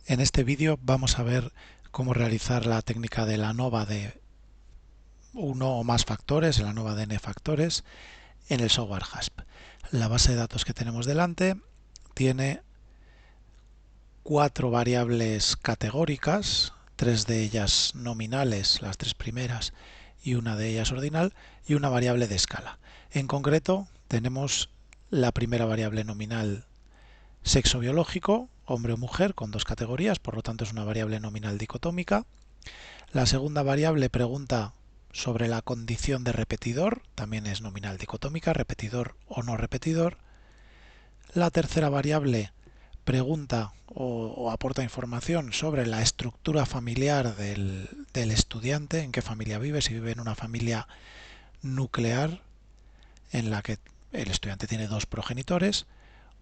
En este vídeo vamos a ver cómo realizar la técnica de la ANOVA de uno o más factores, el ANOVA de n factores, en el software HASP. La base de datos que tenemos delante tiene 4 variables categóricas, 3 de ellas nominales, las 3 primeras, y una de ellas ordinal, y una variable de escala. En concreto, tenemos la primera variable nominal sexo biológico, hombre o mujer, con 2 categorías, por lo tanto es una variable nominal dicotómica. La segunda variable pregunta sobre la condición de repetidor, también es nominal dicotómica, repetidor o no repetidor. La tercera variable pregunta o aporta información sobre la estructura familiar del estudiante, en qué familia vive, si vive en una familia nuclear en la que el estudiante tiene 2 progenitores,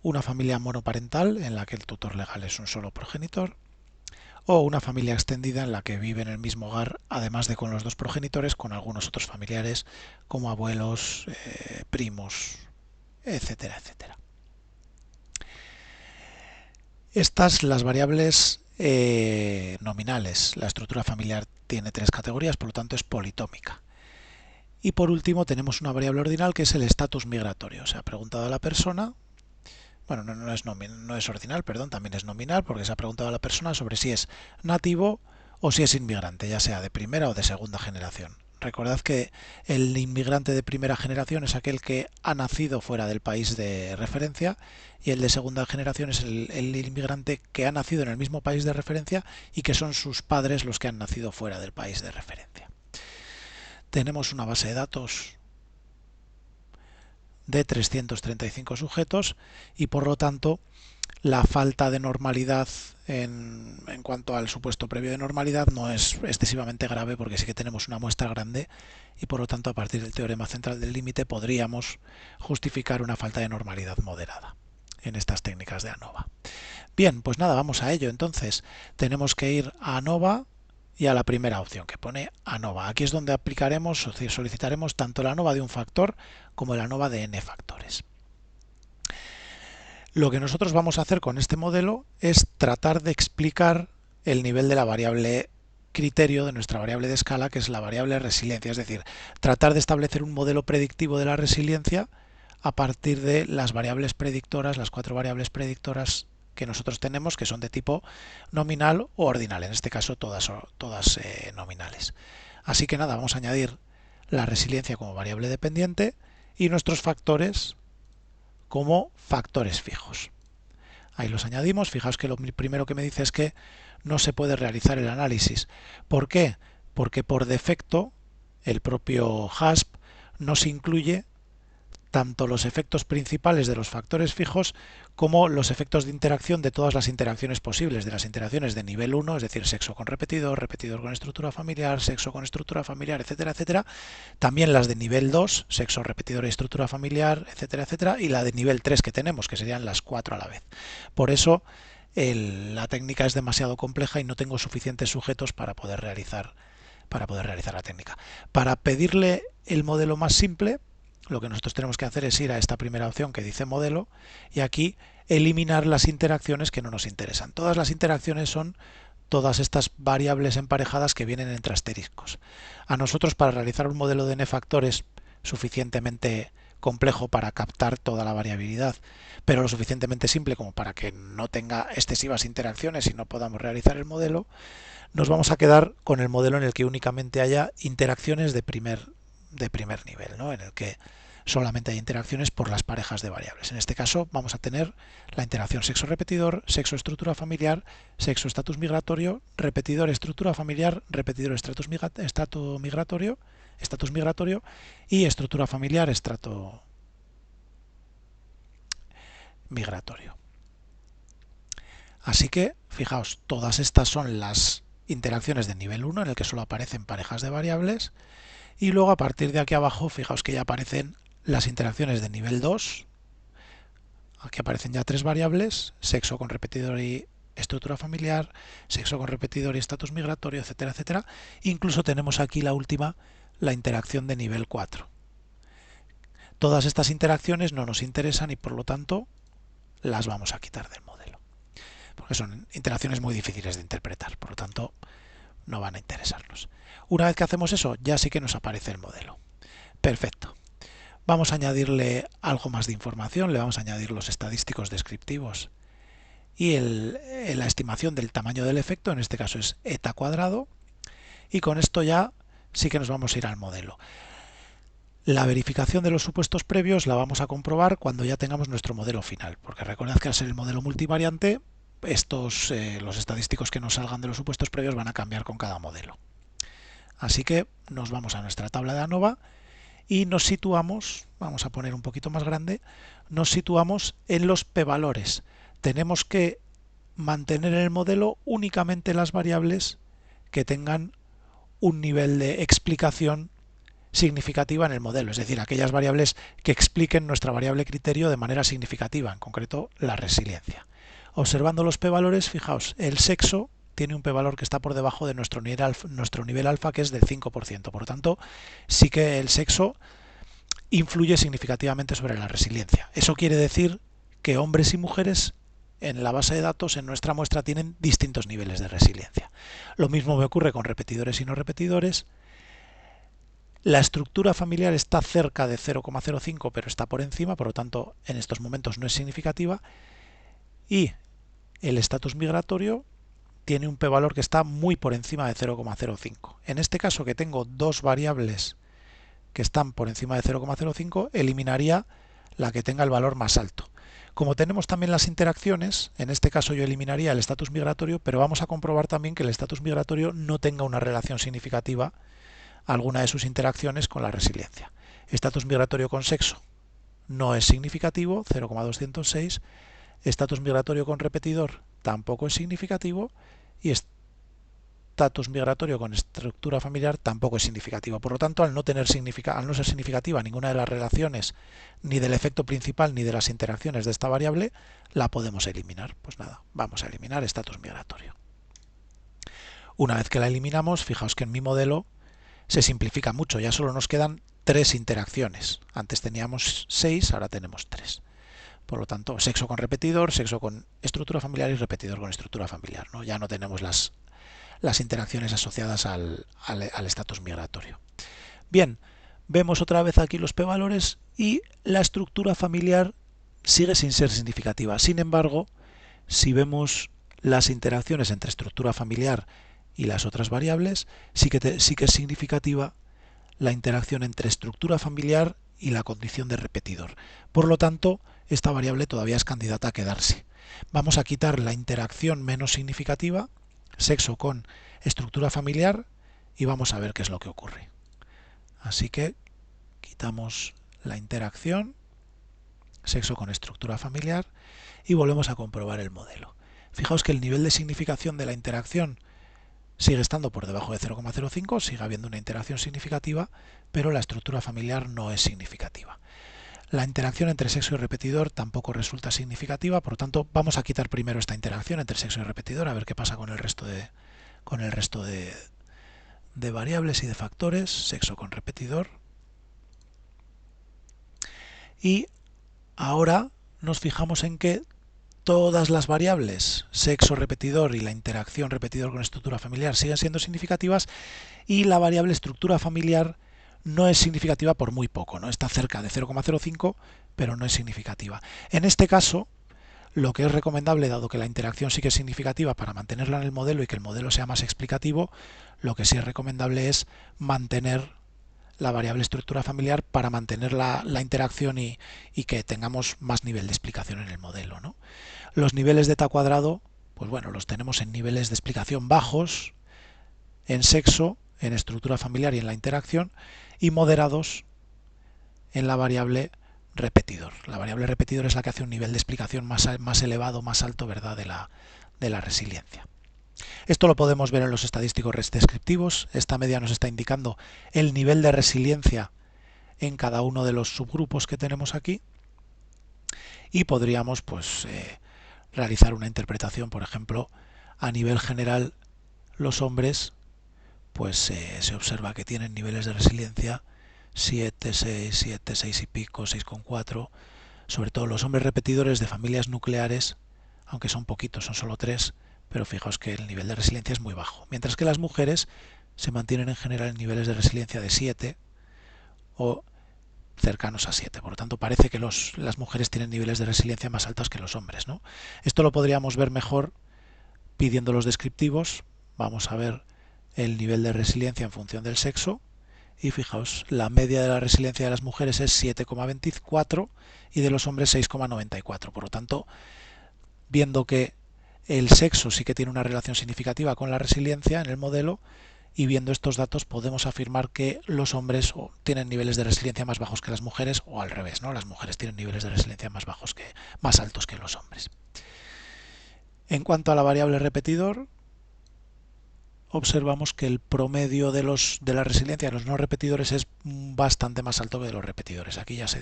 una familia monoparental en la que el tutor legal es un solo progenitor, o una familia extendida en la que vive en el mismo hogar, además de con los 2 progenitores, con algunos otros familiares como abuelos, primos, etcétera, etcétera. Estas las variables nominales. La estructura familiar tiene 3 categorías, por lo tanto es politómica. Y por último tenemos una variable ordinal que es el estatus migratorio. Se ha preguntado a la persona, bueno, no es ordinal, perdón, también es nominal, porque se ha preguntado a la persona sobre si es nativo o si es inmigrante, ya sea de primera o de segunda generación. Recordad que el inmigrante de primera generación es aquel que ha nacido fuera del país de referencia, y el de segunda generación es el inmigrante que ha nacido en el mismo país de referencia y que son sus padres los que han nacido fuera del país de referencia. Tenemos una base de datos de 335 sujetos y por lo tanto la falta de normalidad en cuanto al supuesto previo de normalidad no es excesivamente grave, porque sí que tenemos una muestra grande y por lo tanto a partir del teorema central del límite podríamos justificar una falta de normalidad moderada en estas técnicas de ANOVA. Bien, pues nada, vamos a ello. Entonces tenemos que ir a ANOVA y a la primera opción que pone ANOVA. Aquí es donde aplicaremos o solicitaremos tanto el ANOVA de un factor como el ANOVA de n factores. Lo que nosotros vamos a hacer con este modelo es tratar de explicar el nivel de la variable criterio de nuestra variable de escala, que es la variable resiliencia, es decir, tratar de establecer un modelo predictivo de la resiliencia a partir de las variables predictoras, las 4 variables predictoras que nosotros tenemos, que son de tipo nominal o ordinal, en este caso todas nominales. Así que nada, vamos a añadir la resiliencia como variable dependiente y nuestros factores como factores fijos. Ahí los añadimos. Fijaos que lo primero que me dice es que no se puede realizar el análisis. ¿Por qué? Porque por defecto el propio HASP nos incluye tanto los efectos principales de los factores fijos como los efectos de interacción de todas las interacciones posibles, de las interacciones de nivel 1, es decir, sexo con repetidor, repetidor con estructura familiar, sexo con estructura familiar, etcétera, etcétera. También las de nivel 2, sexo, repetidor y estructura familiar, etcétera, etcétera. Y la de nivel 3 que tenemos, que serían las 4 a la vez. Por eso la técnica es demasiado compleja y no tengo suficientes sujetos para poder realizar la técnica. Para pedirle el modelo más simple, lo que nosotros tenemos que hacer es ir a esta primera opción que dice modelo y aquí eliminar las interacciones que no nos interesan. Todas las interacciones son todas estas variables emparejadas que vienen entre asteriscos. A nosotros, para realizar un modelo de n factores suficientemente complejo para captar toda la variabilidad, pero lo suficientemente simple como para que no tenga excesivas interacciones y no podamos realizar el modelo, nos vamos a quedar con el modelo en el que únicamente haya interacciones de primer nivel, ¿no? En el que solamente hay interacciones por las parejas de variables. En este caso vamos a tener la interacción sexo-repetidor, sexo-estructura familiar, sexo-estatus migratorio, repetidor-estructura familiar, repetidor-estatus migratorio, estatus migratorio y estructura familiar, estrato migratorio. Así que, fijaos, todas estas son las interacciones de nivel 1 en el que solo aparecen parejas de variables, y luego a partir de aquí abajo, fijaos que ya aparecen las interacciones de nivel 2. Aquí aparecen ya 3 variables: sexo con repetidor y estructura familiar, sexo con repetidor y estatus migratorio, etcétera, etcétera. Incluso tenemos aquí la última, la interacción de nivel 4. Todas estas interacciones no nos interesan y por lo tanto las vamos a quitar del modelo. porque son interacciones muy difíciles de interpretar, por lo tanto no van a interesarnos. Una vez que hacemos eso, ya sí que nos aparece el modelo. Perfecto. Vamos a añadirle algo más de información, le vamos a añadir los estadísticos descriptivos y la estimación del tamaño del efecto, en este caso es eta cuadrado, y con esto ya sí que nos vamos a ir al modelo. La verificación de los supuestos previos la vamos a comprobar cuando ya tengamos nuestro modelo final, porque recordad que al ser el modelo multivariante, los estadísticos que nos salgan de los supuestos previos van a cambiar con cada modelo. Así que nos vamos a nuestra tabla de ANOVA y nos situamos, vamos a poner un poquito más grande, nos situamos en los p-valores. Tenemos que mantener en el modelo únicamente las variables que tengan un nivel de explicación significativa en el modelo, es decir, aquellas variables que expliquen nuestra variable criterio de manera significativa, en concreto la resiliencia. Observando los p-valores, fijaos, el sexo tiene un p-valor que está por debajo de nuestro nivel alfa, que es del 5%. Por lo tanto, sí que el sexo influye significativamente sobre la resiliencia. Eso quiere decir que hombres y mujeres en la base de datos, en nuestra muestra, tienen distintos niveles de resiliencia. Lo mismo me ocurre con repetidores y no repetidores. La estructura familiar está cerca de 0,05, pero está por encima, por lo tanto, en estos momentos no es significativa. Y el estatus migratorio tiene un p-valor que está muy por encima de 0,05. En este caso, que tengo dos variables que están por encima de 0,05, eliminaría la que tenga el valor más alto. Como tenemos también las interacciones, en este caso yo eliminaría el estatus migratorio, pero vamos a comprobar también que el estatus migratorio no tenga una relación significativa alguna de sus interacciones con la resiliencia. Estatus migratorio con sexo no es significativo, 0,206. Estatus migratorio con repetidor tampoco es significativo, y estatus migratorio con estructura familiar tampoco es significativo. Por lo tanto, al no ser significativa ninguna de las relaciones, ni del efecto principal ni de las interacciones de esta variable, la podemos eliminar. Pues nada, vamos a eliminar estatus migratorio. Una vez que la eliminamos, fijaos que en mi modelo se simplifica mucho, ya solo nos quedan 3 interacciones. Antes teníamos 6, ahora tenemos 3. Por lo tanto, sexo con repetidor, sexo con estructura familiar y repetidor con estructura familiar, ¿no? Ya no tenemos las interacciones asociadas al estatus migratorio. Bien, vemos otra vez aquí los p-valores y la estructura familiar sigue sin ser significativa. Sin embargo, si vemos las interacciones entre estructura familiar y las otras variables, sí que es significativa la interacción entre estructura familiar y la condición de repetidor. Por lo tanto, esta variable todavía es candidata a quedarse. Vamos a quitar la interacción menos significativa, sexo con estructura familiar, y vamos a ver qué es lo que ocurre. Así que quitamos la interacción, sexo con estructura familiar, y volvemos a comprobar el modelo. Fijaos que el nivel de significación de la interacción sigue estando por debajo de 0,05, sigue habiendo una interacción significativa, pero la estructura familiar no es significativa. La interacción entre sexo y repetidor tampoco resulta significativa, por lo tanto vamos a quitar primero esta interacción entre sexo y repetidor, a ver qué pasa con el resto de variables y de factores, sexo con repetidor. Y ahora nos fijamos en que todas las variables, sexo, repetidor y la interacción repetidor con estructura familiar, siguen siendo significativas, y la variable estructura familiar no es significativa por muy poco, ¿no? Está cerca de 0,05, pero no es significativa. En este caso, lo que es recomendable, dado que la interacción sí que es significativa para mantenerla en el modelo y que el modelo sea más explicativo, lo que sí es recomendable es mantener la variable estructura familiar para mantener la interacción y que tengamos más nivel de explicación en el modelo, ¿no? Los niveles de eta cuadrado, pues bueno, los tenemos en niveles de explicación bajos, en sexo, en estructura familiar y en la interacción, y moderados en la variable repetidor. La variable repetidor es la que hace un nivel de explicación más elevado, más alto, ¿verdad?, de la resiliencia. Esto lo podemos ver en los estadísticos descriptivos. Esta media nos está indicando el nivel de resiliencia en cada uno de los subgrupos que tenemos aquí, y podríamos realizar una interpretación. Por ejemplo, a nivel general, los hombres se observa que tienen niveles de resiliencia 7, 6 y pico, 6,4. Sobre todo los hombres repetidores de familias nucleares aunque son poquitos, son solo 3, pero fijaos que el nivel de resiliencia es muy bajo. Mientras que las mujeres se mantienen en general en niveles de resiliencia de 7 o cercanos a 7. Por lo tanto, parece que las mujeres tienen niveles de resiliencia más altos que los hombres, ¿no? Esto lo podríamos ver mejor pidiendo los descriptivos. Vamos a ver el nivel de resiliencia en función del sexo. Y fijaos, la media de la resiliencia de las mujeres es 7,24 y de los hombres 6,94. Por lo tanto, viendo que el sexo sí que tiene una relación significativa con la resiliencia en el modelo, y viendo estos datos podemos afirmar que los hombres tienen niveles de resiliencia más bajos que las mujeres, o al revés, ¿no? Las mujeres tienen niveles de resiliencia más altos que los hombres. En cuanto a la variable repetidor, observamos que el promedio de la resiliencia de los no repetidores es bastante más alto que de los repetidores. Aquí ya se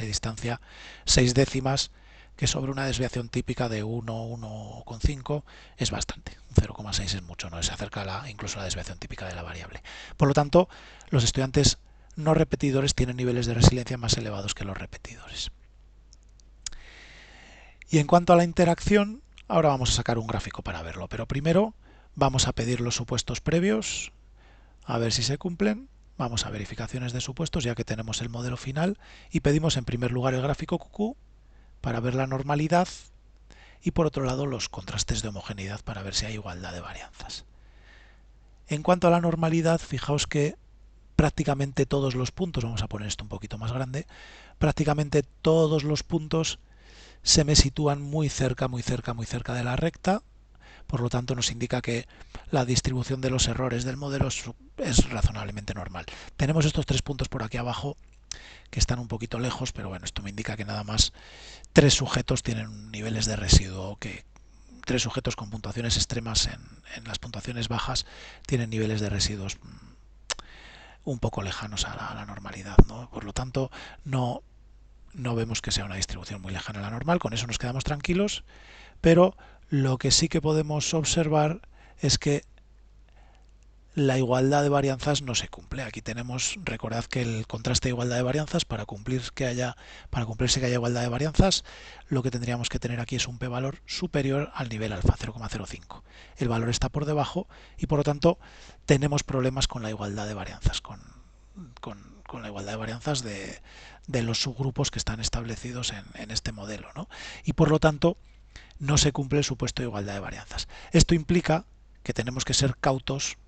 distancia 6 décimas, que sobre una desviación típica de 1,5 es bastante. 0,6 es mucho, no se acerca incluso a la desviación típica de la variable. Por lo tanto, los estudiantes no repetidores tienen niveles de resiliencia más elevados que los repetidores. Y en cuanto a la interacción, ahora vamos a sacar un gráfico para verlo, pero primero vamos a pedir los supuestos previos, a ver si se cumplen. Vamos a verificaciones de supuestos, ya que tenemos el modelo final, y pedimos en primer lugar el gráfico QQ para ver la normalidad y por otro lado los contrastes de homogeneidad para ver si hay igualdad de varianzas. En cuanto a la normalidad, fijaos que prácticamente todos los puntos, vamos a poner esto un poquito más grande, prácticamente todos los puntos se me sitúan muy cerca de la recta. Por lo tanto, nos indica que la distribución de los errores del modelo es razonablemente normal. Tenemos estos 3 puntos por aquí abajo que están un poquito lejos, pero bueno, esto me indica que nada más 3 sujetos tienen niveles de residuo, que 3 sujetos con puntuaciones extremas en las puntuaciones bajas tienen niveles de residuos un poco lejanos a la normalidad, ¿no? Por lo tanto, no vemos que sea una distribución muy lejana a la normal, con eso nos quedamos tranquilos, pero lo que sí que podemos observar es que la igualdad de varianzas no se cumple. Aquí recordad que el contraste de igualdad de varianzas, para cumplirse que haya igualdad de varianzas, lo que tendríamos que tener aquí es un p-valor superior al nivel alfa, 0,05. El valor está por debajo y por lo tanto tenemos problemas con la igualdad de varianzas, con la igualdad de varianzas de los subgrupos que están establecidos en este modelo, ¿no? Y por lo tanto no se cumple el supuesto de igualdad de varianzas. Esto implica que tenemos que ser cautos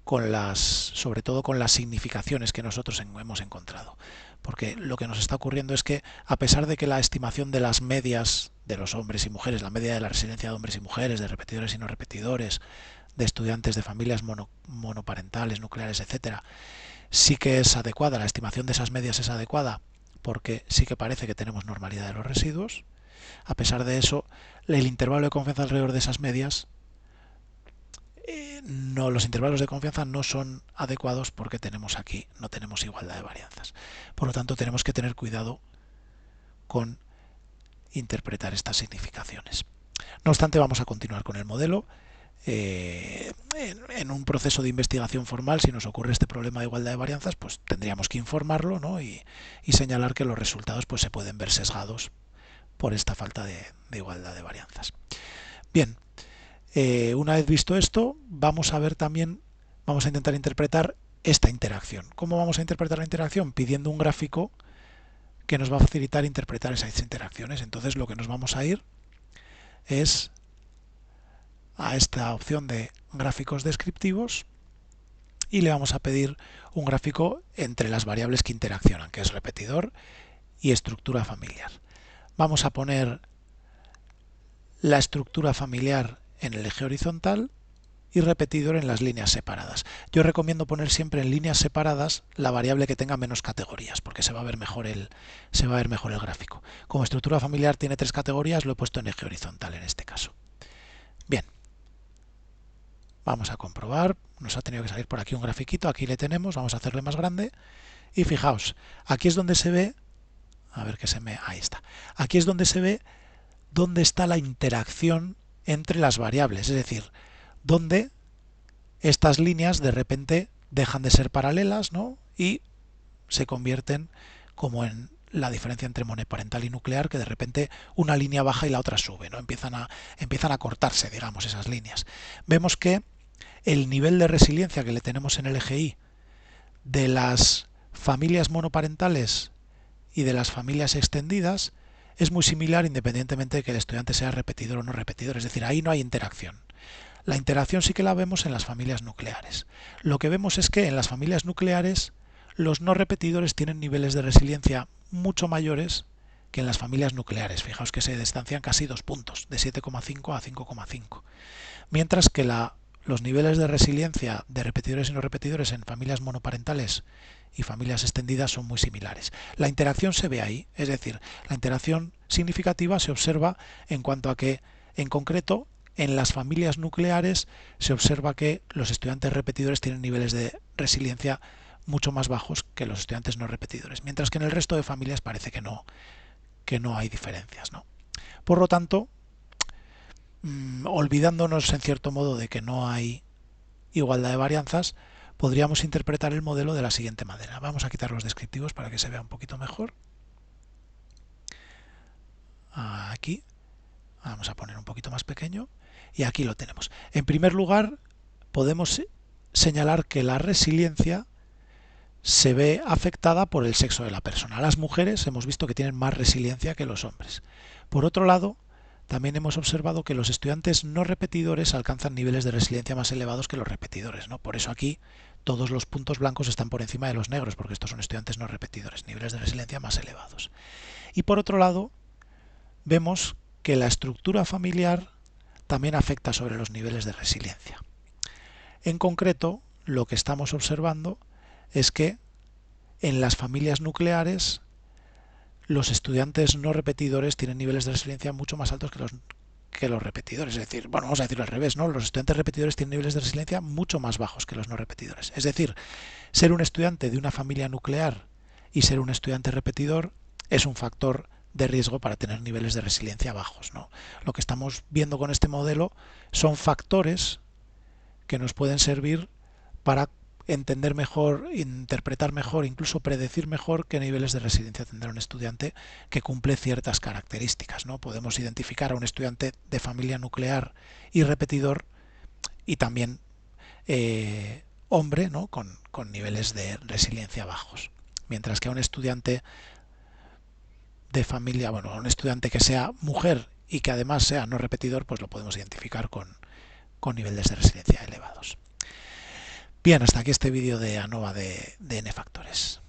sobre todo con las significaciones que nosotros hemos encontrado, porque lo que nos está ocurriendo es que, a pesar de que la estimación de las medias de los hombres y mujeres, la media de la resiliencia de hombres y mujeres, de repetidores y no repetidores, de estudiantes de familias monoparentales, nucleares, etcétera, sí que es adecuada, la estimación de esas medias es adecuada, porque sí que parece que tenemos normalidad de los residuos. A pesar de eso, el intervalo de confianza alrededor de esas medias, los intervalos de confianza no son adecuados, porque no tenemos igualdad de varianzas. Por lo tanto, tenemos que tener cuidado con interpretar estas significaciones. No obstante, vamos a continuar con el modelo. En un proceso de investigación formal, si nos ocurre este problema de igualdad de varianzas, pues tendríamos que informarlo, ¿no? y señalar que los resultados pues se pueden ver sesgados por esta falta de igualdad de varianzas. Bien, una vez visto esto, vamos a intentar interpretar esta interacción. ¿Cómo vamos a interpretar la interacción? Pidiendo un gráfico que nos va a facilitar interpretar esas interacciones. Entonces lo que nos vamos a ir es a esta opción de gráficos descriptivos y le vamos a pedir un gráfico entre las variables que interaccionan, que es repetidor y estructura familiar. Vamos a poner la estructura familiar en el eje horizontal y repetidor en las líneas separadas. Yo recomiendo poner siempre en líneas separadas la variable que tenga menos categorías, porque se va a ver mejor el gráfico. Como estructura familiar tiene 3 categorías, lo he puesto en eje horizontal en este caso. Bien, vamos a comprobar. Nos ha tenido que salir por aquí un grafiquito. Aquí le tenemos. Vamos a hacerle más grande. Y fijaos, aquí es donde se ve. Ahí está. Aquí es donde se ve dónde está la interacción entre las variables. Es decir, donde estas líneas de repente dejan de ser paralelas, ¿no? Y se convierten como en la diferencia entre monoparental y nuclear, que de repente una línea baja y la otra sube, ¿no? Empiezan a cortarse, digamos, esas líneas. Vemos que el nivel de resiliencia que le tenemos en el eje Y de las familias monoparentales y de las familias extendidas es muy similar independientemente de que el estudiante sea repetidor o no repetidor, es decir, ahí no hay interacción. La interacción sí que la vemos en las familias nucleares. Lo que vemos es que en las familias nucleares los no repetidores tienen niveles de resiliencia mucho mayores que en las familias nucleares. Fijaos que se distancian casi 2 puntos, de 7,5 a 5,5. Mientras que los niveles de resiliencia de repetidores y no repetidores en familias monoparentales y familias extendidas son muy similares. La interacción se ve ahí, es decir, la interacción significativa se observa en cuanto a que, en concreto, en las familias nucleares se observa que los estudiantes repetidores tienen niveles de resiliencia mucho más bajos que los estudiantes no repetidores, mientras que en el resto de familias parece que no hay diferencias, ¿no? Por lo tanto, olvidándonos en cierto modo de que no hay igualdad de varianzas, podríamos interpretar el modelo de la siguiente manera. Vamos a quitar los descriptivos para que se vea un poquito mejor. Aquí vamos a poner un poquito más pequeño y aquí lo tenemos. En primer lugar, podemos señalar que la resiliencia se ve afectada por el sexo de la persona. Las mujeres hemos visto que tienen más resiliencia que los hombres. Por otro lado, también hemos observado que los estudiantes no repetidores alcanzan niveles de resiliencia más elevados que los repetidores, ¿no? Por eso aquí todos los puntos blancos están por encima de los negros, porque estos son estudiantes no repetidores, niveles de resiliencia más elevados. Y por otro lado, vemos que la estructura familiar también afecta sobre los niveles de resiliencia. En concreto, lo que estamos observando es que en las familias nucleares los estudiantes no repetidores tienen niveles de resiliencia mucho más altos que los repetidores. Es decir, bueno, vamos a decirlo al revés, ¿no? Los estudiantes repetidores tienen niveles de resiliencia mucho más bajos que los no repetidores. Es decir, ser un estudiante de una familia nuclear y ser un estudiante repetidor es un factor de riesgo para tener niveles de resiliencia bajos, ¿no? Lo que estamos viendo con este modelo son factores que nos pueden servir para entender mejor, interpretar mejor, incluso predecir mejor qué niveles de resiliencia tendrá un estudiante que cumple ciertas características, ¿no? Podemos identificar a un estudiante de familia nuclear y repetidor y también hombre, ¿no? con niveles de resiliencia bajos. Mientras que a un estudiante de familia, bueno, a un estudiante que sea mujer y que además sea no repetidor, pues lo podemos identificar con niveles de resiliencia elevados. Bien, hasta aquí este vídeo de ANOVA de n factores.